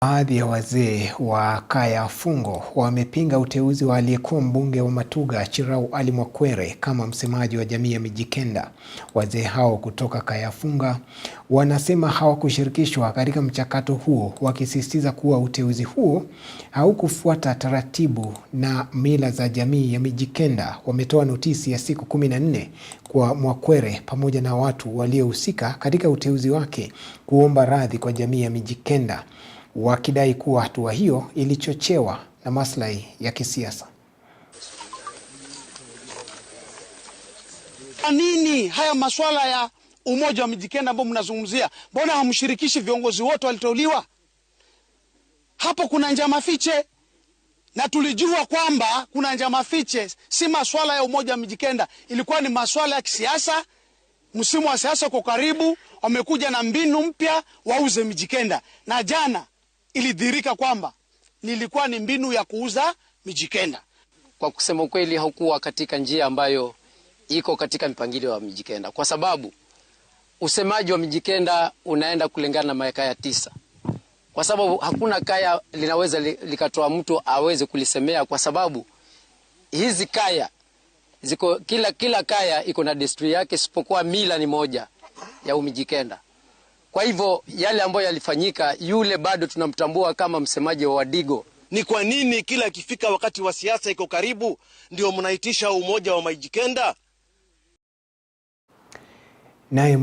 Baadhi ya wazee wa kaya Fungo wamepinga uteuzi wa aliyekuwa mbunge wa Matuga Chirau Ali Mwakwere kama msemaji wa jamii ya Mijikenda. Wazee hao kutoka kaya Fungo wanasema hawakushirikishwa katika mchakato huo, wakisisitiza kuwa uteuzi huo haukufuata taratibu na mila za jamii ya Mijikenda. Wametoa notisi ya siku 14 kwa Mwakwere pamoja na watu waliohusika katika uteuzi wake kuomba radhi kwa jamii ya Mijikenda, wakidai kuwa hatua hiyo ilichochewa na maslahi ya kisiasa. Kwa nini haya masuala ya umoja wa Mijikenda ambao mnazungumzia, mbona hamshirikishi viongozi wote waliteuliwa? Hapo kuna njama fiche, na tulijua kwamba kuna njama fiche. Si masuala ya umoja wa Mijikenda, ilikuwa ni masuala ya kisiasa. Msimu wa siasa uko karibu, wamekuja na mbinu mpya wauze Mijikenda, na jana ilidhihirika kwamba nilikuwa ni mbinu ya kuuza Mijikenda. Kwa kusema ukweli, haukuwa katika njia ambayo iko katika mipangilio wa Mijikenda, kwa sababu usemaji wa Mijikenda unaenda kulingana na makaya 9, kwa sababu hakuna kaya linaweza likatoa mtu aweze kulisemea, kwa sababu hizi kaya ziko, kila kaya iko na desturi yake, isipokuwa mila ni moja ya Mijikenda. Kwa hivyo yale ambayo yalifanyika, yule bado tunamtambua kama msemaji wa Wadigo. Ni kwa nini kila ikifika wakati wa siasa iko karibu ndio mnaitisha umoja wa Mijikenda? Naye